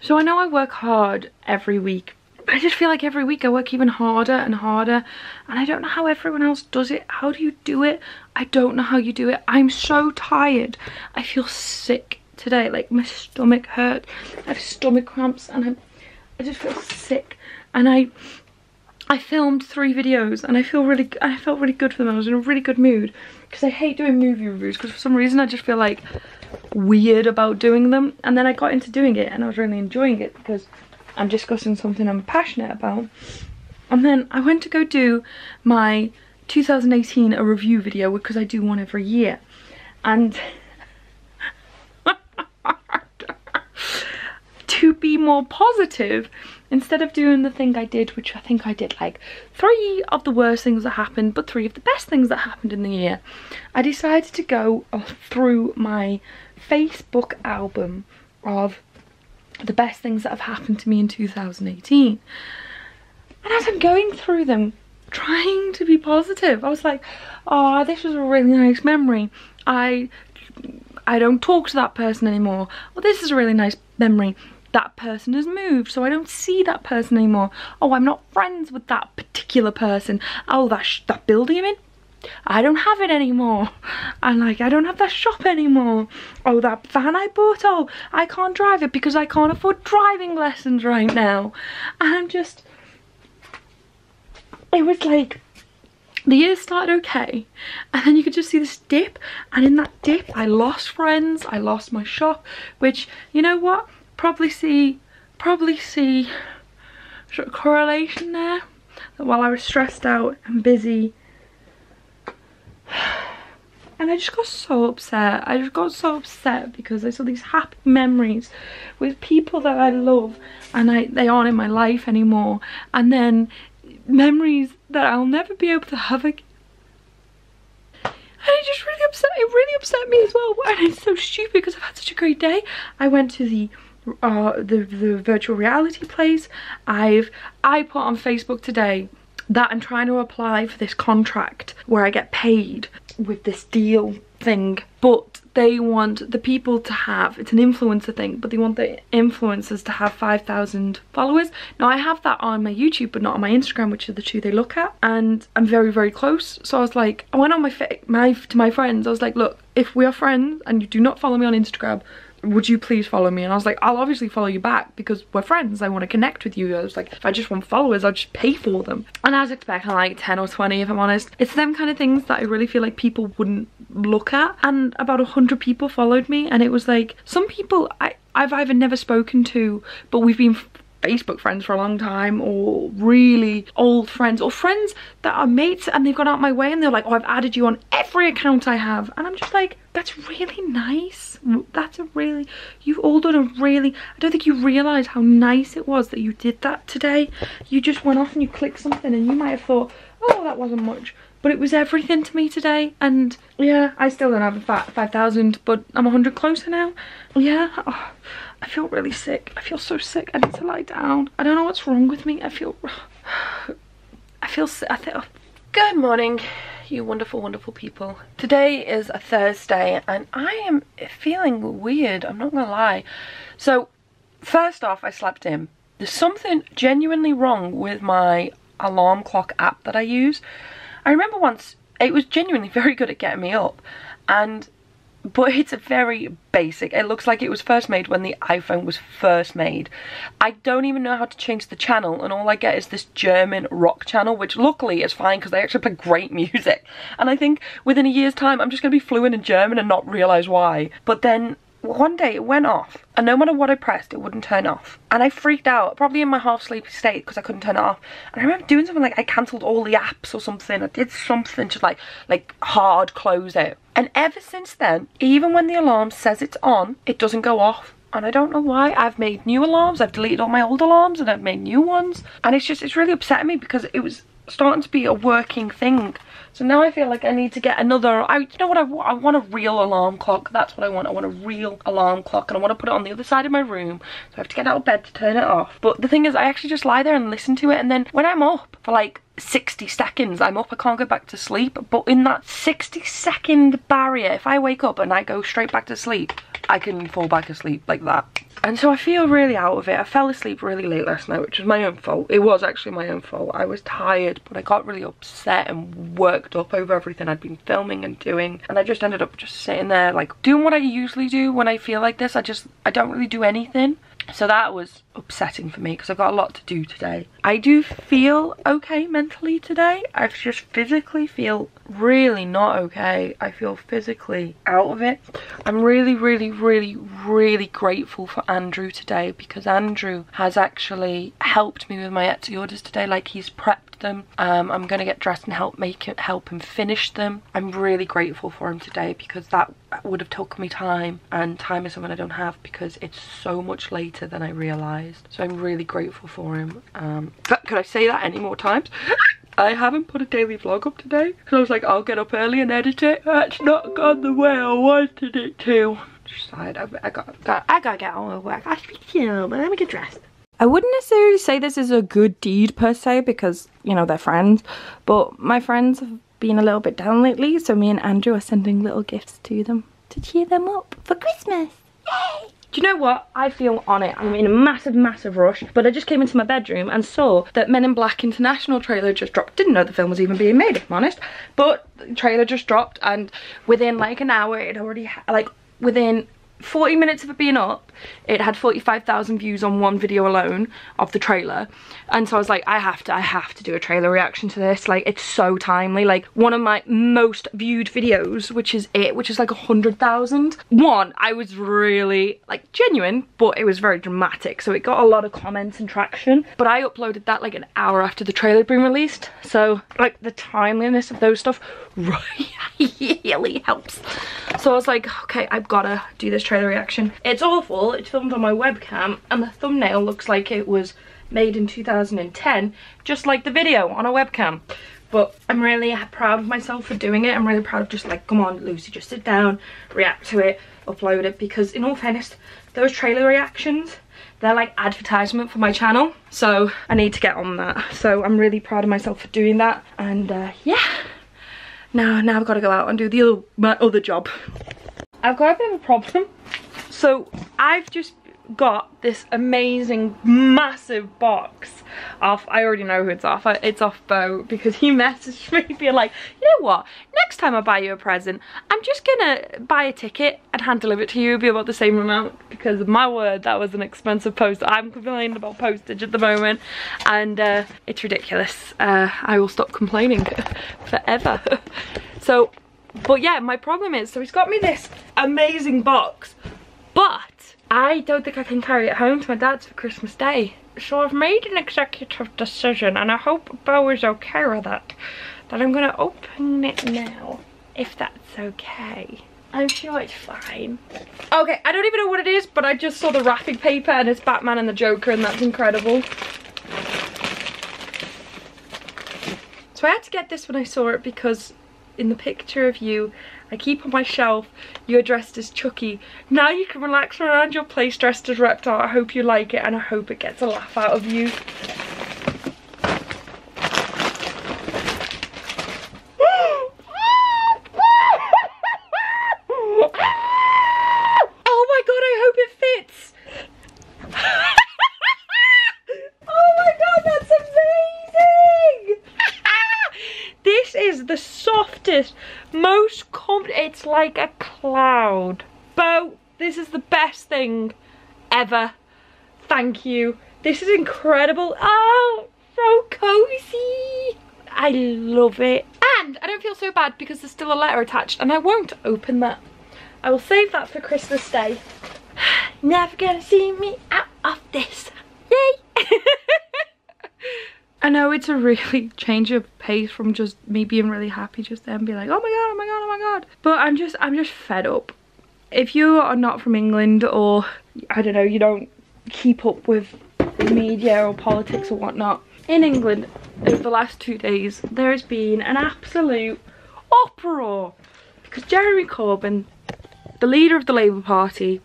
So I know I work hard every week, but I just feel like every week I work even harder and harder, and I don't know how everyone else does it. How do you do it? I don't know how you do it. I'm so tired. I feel sick today, like my stomach hurt. I have stomach cramps and I just feel sick. And I filmed 3 videos and I felt really good for them. I was in a really good mood because I hate doing movie reviews because for some reason I just feel like weird about doing them. And then I got into doing it and I was really enjoying it because I'm discussing something I'm passionate about. And then I went to go do my 2018 a review video because I do one every year. And to be more positive, instead of doing the thing I did, which I think I did like 3 of the worst things that happened but 3 of the best things that happened in the year, I decided to go through my Facebook album of the best things that have happened to me in 2018. And as I'm going through them, trying to be positive, I was like, oh, this was a really nice memory. I don't talk to that person anymore. Well, this is a really nice memory. That person has moved, so I don't see that person anymore. Oh, I'm not friends with that particular person. Oh, that building I'm in, I don't have it anymore. And like, I don't have that shop anymore. Oh, that van I bought, oh, I can't drive it because I can't afford driving lessons right now. And I'm just, it was like, the year started okay, and then you could just see this dip, and in that dip I lost friends, I lost my shop, which, you know what, probably see sort of correlation there, that while I was stressed out and busy, and I just got so upset. I just got so upset because I saw these happy memories with people that I love and they aren't in my life anymore, and then memories that I'll never be able to have again. And it just really upset me as well. And it's so stupid because I've had such a great day. I went to the virtual reality place. I put on Facebook today that I'm trying to apply for this contract where I get paid with this deal thing, but they want the people to have, it's an influencer thing, but they want the influencers to have 5,000 followers. Now I have that on my YouTube but not on my Instagram, which are the 2 they look at, and I'm very, very close. So I was like, I went on to my friends, I was like, look, if we are friends and you do not follow me on Instagram, would you please follow me? And I was like, I'll obviously follow you back because we're friends, I want to connect with you. I was like, if I just want followers, I'll just pay for them. And I was expecting like 10 or 20, if I'm honest. It's them kind of things that I really feel like people wouldn't look at. And about 100 people followed me, and it was like, some people I've either never spoken to, but we've been Facebook friends for a long time, or really old friends, or friends that are mates and they've gone out my way and they're like, oh, I've added you on every account I have. And I'm just like, that's really nice. That's a really, you've all done a really, I don't think you realise how nice it was that you did that today. You just went off and you clicked something and you might have thought, oh, that wasn't much, but it was everything to me today. And yeah, I still don't have 5,000, but I'm 100 closer now. Yeah, oh, I feel really sick. I feel so sick. I need to lie down. I don't know what's wrong with me. I feel sick. Good morning, you wonderful, wonderful people. Today is a Thursday and I am feeling weird, I'm not gonna lie. So, first off, I slept in. There's something genuinely wrong with my alarm clock app that I use. I remember once, it was genuinely very good at getting me up, but it's a very basic. It looks like it was first made when the iPhone was first made. I don't even know how to change the channel, and all I get is this German rock channel, which luckily is fine because they actually play great music. And I think within a year's time I'm just going to be fluent in German and not realise why. But then one day it went off, and no matter what I pressed, it wouldn't turn off. And I freaked out, probably in my half-sleepy state because I couldn't turn it off. And I remember doing something like I cancelled all the apps or something. I did something to like hard close it. And ever since then, even when the alarm says it's on, it doesn't go off. And I don't know why. I've made new alarms, I've deleted all my old alarms, and I've made new ones. And it's really upsetting me because it was starting to be a working thing. So now I feel like I need to get another, you know what, I want a real alarm clock. That's what I want. I want a real alarm clock, and I want to put it on the other side of my room, so I have to get out of bed to turn it off. But the thing is, I actually just lie there and listen to it, and then when I'm up for like 60 seconds, I'm up, I can't go back to sleep. But in that 60-second barrier, if I wake up and I go straight back to sleep, I can fall back asleep like that. And so I feel really out of it. I fell asleep really late last night, which was my own fault. It was actually my own fault. I was tired, but I got really upset and worked up over everything I'd been filming and doing. And I just ended up just sitting there, like, doing what I usually do when I feel like this. I don't really do anything. So that was upsetting for me because I've got a lot to do today. I do feel okay mentally today. I just physically feel really not okay. I feel physically out of it. I'm really, really, really, really grateful for Andrew today because Andrew has actually helped me with my Etsy orders today. Like, he's prepped them. I'm gonna get dressed and help him finish them. I'm really grateful for him today because that would have taken me time, and time is something I don't have because it's so much later than I realized. So I'm really grateful for him. But could I say that any more times? I haven't put a daily vlog up today because I was like, I'll get up early and edit it. That's not gone the way I wanted it to. Decided I gotta get on with work. I should be chill, but let me get dressed. I wouldn't necessarily say this is a good deed per se because, you know, they're friends, but my friends have been a little bit down lately, so me and Andrew are sending little gifts to them to cheer them up for Christmas. Yay! Do you know what? I feel on it. I'm in a massive rush, but I just came into my bedroom and saw that Men in Black International trailer just dropped. Didn't know the film was even being made, if I'm honest, but the trailer just dropped, and within like an hour it already like within 40 minutes of it being up, it had 45,000 views on one video alone of the trailer. And so I was like, I have to do a trailer reaction to this. Like, it's so timely. Like, one of my most viewed videos, which is like 100,000. One, I was really like genuine, but it was very dramatic, so it got a lot of comments and traction. But I uploaded that like an hour after the trailer had been released, so like the timeliness of those stuff really helps. So I was like, okay, I've gotta do this trailer reaction. It's awful. It's filmed on my webcam and the thumbnail looks like it was made in 2010, just like the video on a webcam. But I'm really proud of myself for doing it. I'm really proud of just like, come on Lucy, just sit down, react to it, upload it, because in all fairness, those trailer reactions, they're like advertisement for my channel, so I need to get on that. So I'm really proud of myself for doing that, and yeah, now I've got to go out and do my other job. I've got a bit of a problem. So I've just got this amazing massive box off, I already know who it's off. It's off Bo, because he messaged me being like, you know what, next time I buy you a present, I'm just gonna buy a ticket and hand deliver it to you. It'll be about the same amount, because my word, that was an expensive post. I'm complaining about postage at the moment, and it's ridiculous. I will stop complaining forever. So, but yeah, my problem is, so he's got me this amazing box, but I don't think I can carry it home to my dad's for Christmas Day. So I've made an executive decision, and I hope Bo is okay with it, that I'm gonna open it now, if that's okay. I'm sure it's fine. Okay, I don't even know what it is, but I just saw the wrapping paper and it's Batman and the Joker, and that's incredible. So I had to get this when I saw it, because in the picture of you I keep on my shelf, you're dressed as Chucky. Now you can relax around your place dressed as Reptile. I hope you like it, and I hope it gets a laugh out of you. Oh my god, I hope it fits. Oh my god, that's amazing. This is the softest, most it's like a cloud. Bo, this is the best thing ever. Thank you. This is incredible. Oh, so cozy. I love it. And I don't feel so bad because there's still a letter attached, and I won't open that. I will save that for Christmas Day. Never gonna see me out of this. Yay. I know it's a really change of pace from just me being really happy just then, be like, oh my god, oh my god, oh my god. But I'm just fed up. If you are not from England, or I don't know, you don't keep up with media or politics or whatnot, in England over the last 2 days there has been an absolute uproar because Jeremy Corbyn, the leader of the Labour Party,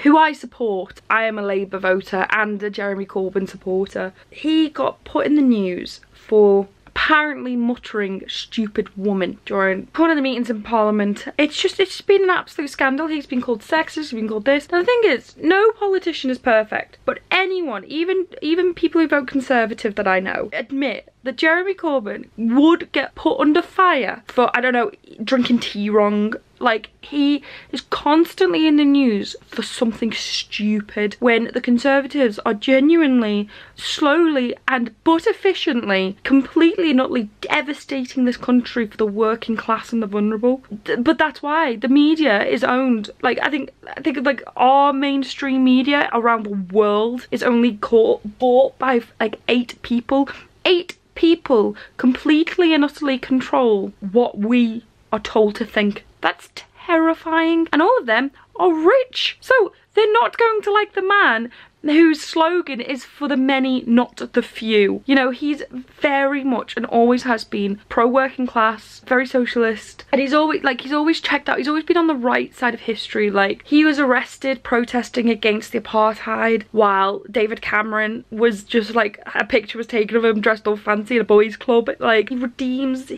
who I support, I am a Labour voter and a Jeremy Corbyn supporter, he got put in the news for apparently muttering stupid woman during one of the meetings in Parliament. It's been an absolute scandal. He's been called sexist, he's been called this. And the thing is, no politician is perfect, but anyone, even people who vote Conservative that I know, admit that Jeremy Corbyn would get put under fire for, I don't know, drinking tea wrong. Like, he is constantly in the news for something stupid when the Conservatives are genuinely, slowly and but efficiently, completely and utterly devastating this country for the working class and the vulnerable. But that's why the media is owned, like, I think like our mainstream media around the world is only bought by like 8 people. 8 people completely and utterly control what we are told to think. That's terrifying. And all of them are rich. So they're not going to like the man whose slogan is for the many, not the few. You know, he's very much and always has been pro-working class, very socialist, and he's always checked out. He's always been on the right side of history. Like, he was arrested protesting against the apartheid, while David Cameron was just like, a picture was taken of him dressed all fancy in a boys club. Like, he redeems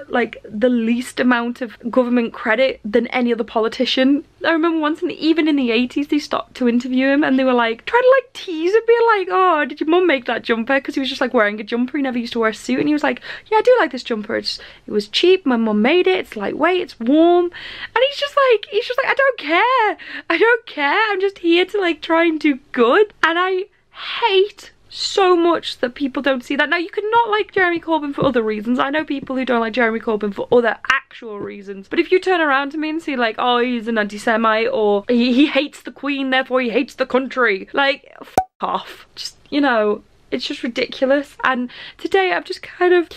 like the least amount of government credit than any other politician. I remember once, even in the 80s, they stopped to interview him and they were like trying to like tease him, being like, oh, did your mum make that jumper? Because he was just like wearing a jumper. He never used to wear a suit, and he was like, yeah, I do like this jumper. It was cheap, my mum made it, it's lightweight, it's warm. And he's just like I don't care, I'm just here to like try and do good. And I hate so much that people don't see that. Now, you could not like Jeremy Corbyn for other reasons. I know people who don't like Jeremy Corbyn for other actual reasons, but if you turn around to me and see like, oh, he's an anti-Semite, or he hates the Queen, therefore he hates the country, like, f off. Just, you know, it's just ridiculous. And today I'm just kind of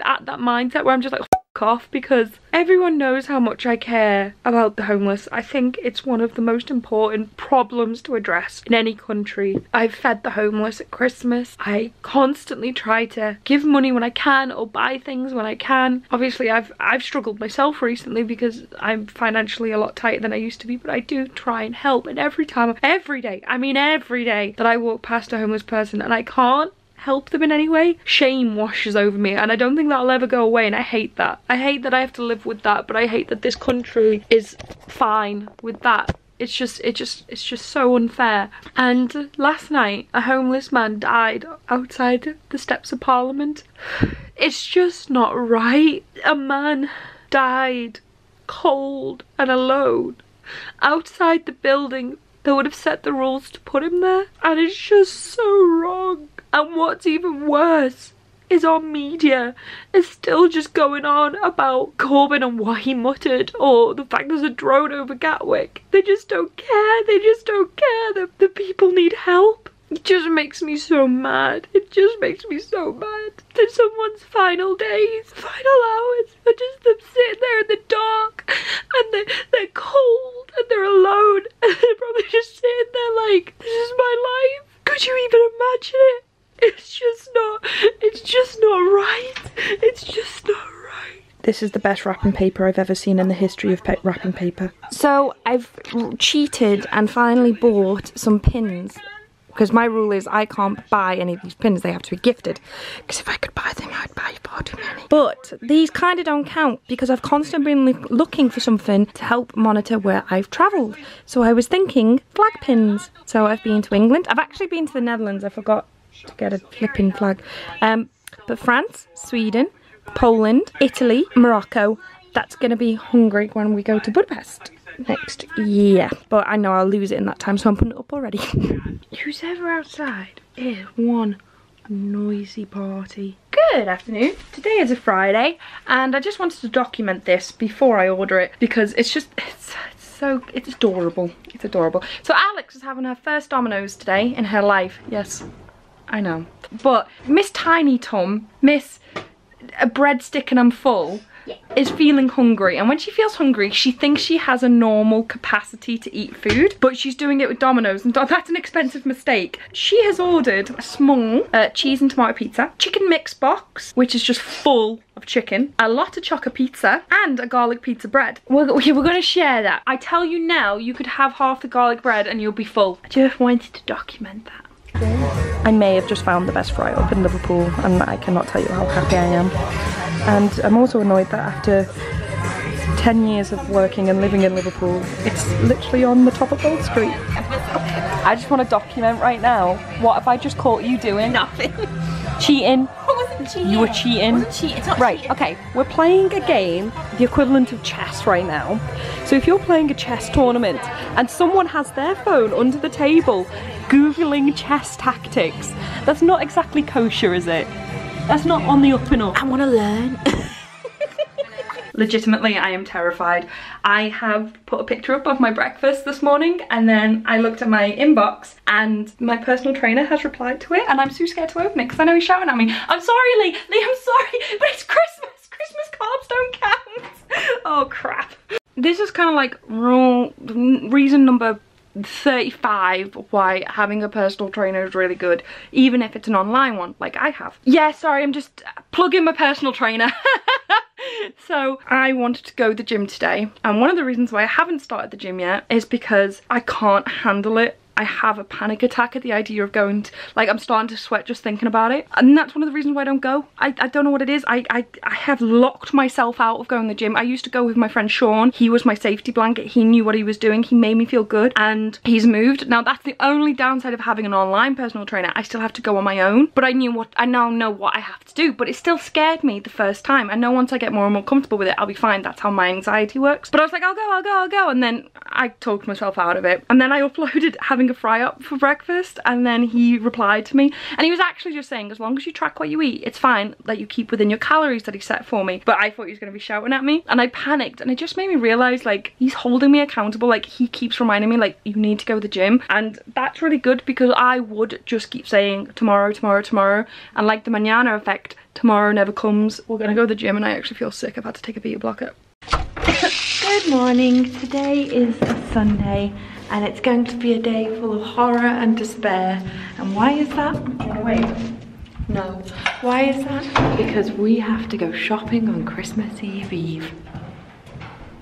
at that mindset where I'm just like, f off, because everyone knows how much I care about the homeless. I think it's one of the most important problems to address in any country. I've fed the homeless at Christmas. I constantly try to give money when I can or buy things when I can. Obviously I've struggled myself recently because I'm financially a lot tighter than I used to be, but I do try and help. And every day that I walk past a homeless person and I can't help them in any way, shame washes over me, and I don't think that'll ever go away, and I hate that. I hate that I have to live with that, but I hate that this country is fine with that. It's just so unfair. And last night a homeless man died outside the steps of Parliament. It's just not right. A man died cold and alone outside the building that would have set the rules to put him there, and it's just so wrong. And what's even worse is our media is still just going on about Corbyn and what he muttered, or the fact there's a drone over Gatwick. They just don't care. They just don't care. The people need help. It just makes me so mad. It just makes me so mad that someone's final days, final hours are just them sitting there in the dark, and they're cold and they're alone, and they're probably just sitting there like, this is my life. Could you even imagine it? It's just not right. It's just not right. This is the best wrapping paper I've ever seen in the history of wrapping paper. So I've cheated and finally bought some pins, because my rule is I can't buy any of these pins, they have to be gifted. Because if I could buy them, I'd buy far too many. But these kind of don't count because I've constantly been looking for something to help monitor where I've travelled. So I was thinking flag pins. So I've been to England. I've actually been to the Netherlands. I forgot to get a flipping flag. But France, Sweden, Poland, Italy, Morocco. That's going to be Hungary when we go to Budapest next year. But I know I'll lose it in that time, so I'm putting it up already. Who's ever outside is one noisy party. Good afternoon. Today is a Friday, and I just wanted to document this before I order it because it's adorable. It's adorable. So Alex is having her first Domino's today in her life. Yes, I know. But Miss Tiny Tum, Miss a breadstick and I'm full, is feeling hungry, and when she feels hungry she thinks she has a normal capacity to eat food, but she's doing it with Domino's, and that's an expensive mistake. She has ordered a small cheese and tomato pizza, chicken mix box, which is just full of chicken, a lot of choco pizza, and a garlic pizza bread. We're going to share that. I tell you now, you could have half the garlic bread and you'll be full. I just wanted to document that. I may have just found the best fry up in Liverpool, and I cannot tell you how happy I am. And I'm also annoyed that after 10 years of working and living in Liverpool, it's literally on the top of Old Street. I just want to document right now, what have I just caught you doing? Nothing. Cheating. I wasn't cheating. You were cheating. I wasn't cheating. It's not right, cheating. okay, we're playing a game, the equivalent of chess right now. So if you're playing a chess tournament and someone has their phone under the table Googling chess tactics, that's not exactly kosher, is it? That's not on the up and up. I want to learn. Legitimately, I am terrified. I have put a picture up of my breakfast this morning, and then I looked at my inbox and my personal trainer has replied to it, and I'm too scared to open it because I know he's shouting at me. I'm sorry, Lee. Lee, I'm sorry, but it's Christmas. Christmas carbs don't count. Oh, crap. This is kind of like reason number 35 why having a personal trainer is really good, even if it's an online one like I have. Yeah, sorry, I'm just plugging my personal trainer. So I wanted to go to the gym today, and one of the reasons why I haven't started the gym yet is because I can't handle it. I have a panic attack at the idea of going to, like, I'm starting to sweat just thinking about it, and that's one of the reasons why I don't go. I don't know what it is. I have locked myself out of going to the gym. I used to go with my friend Sean. He was my safety blanket. He knew what he was doing. He made me feel good, and he's moved. Now that's the only downside of having an online personal trainer. I still have to go on my own, but I now know what I have to do, but it still scared me the first time. I know once I get more and more comfortable with it, I'll be fine. That's how my anxiety works. But I was like, I'll go, and then I talked myself out of it, and then I uploaded having a fry up for breakfast, and then he replied to me, and he was actually just saying, as long as you track what you eat, it's fine, that you keep within your calories that he set for me. But I thought he was going to be shouting at me, and I panicked, and it just made me realize, like, he's holding me accountable. Like, he keeps reminding me, like, you need to go to the gym, and that's really good, because I would just keep saying tomorrow, tomorrow, tomorrow, and like the manana effect, tomorrow never comes. We're gonna go to the gym, and I actually feel sick. I've had to take a beta blocker. Good morning. Today is a Sunday, and it's going to be a day full of horror and despair. And why is that? Oh, wait. No. Why is that? Because we have to go shopping on Christmas Eve.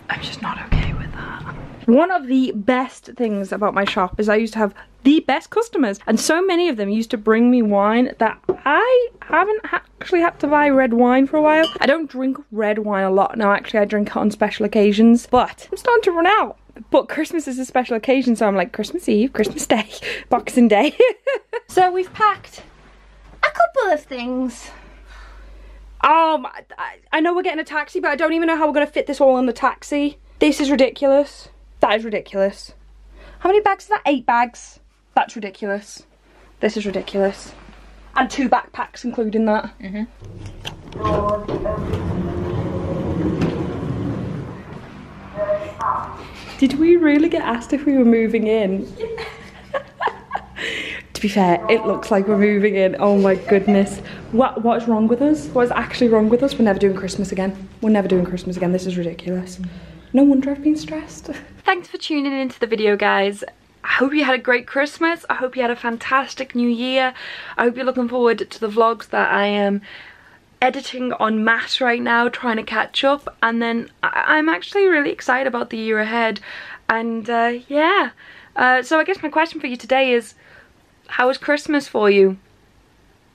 I'm just not okay with that. One of the best things about my shop is I used to have the best customers, and so many of them used to bring me wine that I haven't actually had to buy red wine for a while. I don't drink red wine a lot now. Actually, I drink it on special occasions, but I'm starting to run out. But Christmas is a special occasion, so I'm like, Christmas Eve, Christmas Day, Boxing Day. So we've packed a couple of things. I know we're getting a taxi, but I don't even know how we're going to fit this all in the taxi. This is ridiculous. That is ridiculous. How many bags is that? 8 bags. That's ridiculous. This is ridiculous. And 2 backpacks including that. Did we really get asked if we were moving in? To be fair, it looks like we're moving in. Oh my goodness. What is wrong with us? What is actually wrong with us? We're never doing Christmas again. We're never doing Christmas again. This is ridiculous. No wonder I've been stressed. Thanks for tuning into the video, guys. I hope you had a great Christmas. I hope you had a fantastic new year. I hope you're looking forward to the vlogs that I am editing en masse right now, trying to catch up. And then I'm actually really excited about the year ahead. And yeah. So I guess my question for you today is, how was Christmas for you?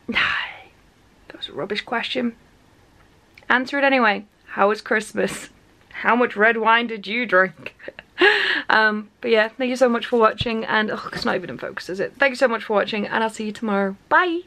That was a rubbish question. Answer it anyway. How was Christmas? How much red wine did you drink? But yeah, thank you so much for watching, and oh, it's not even in focus, is it? Thank you so much for watching, and I'll see you tomorrow. Bye!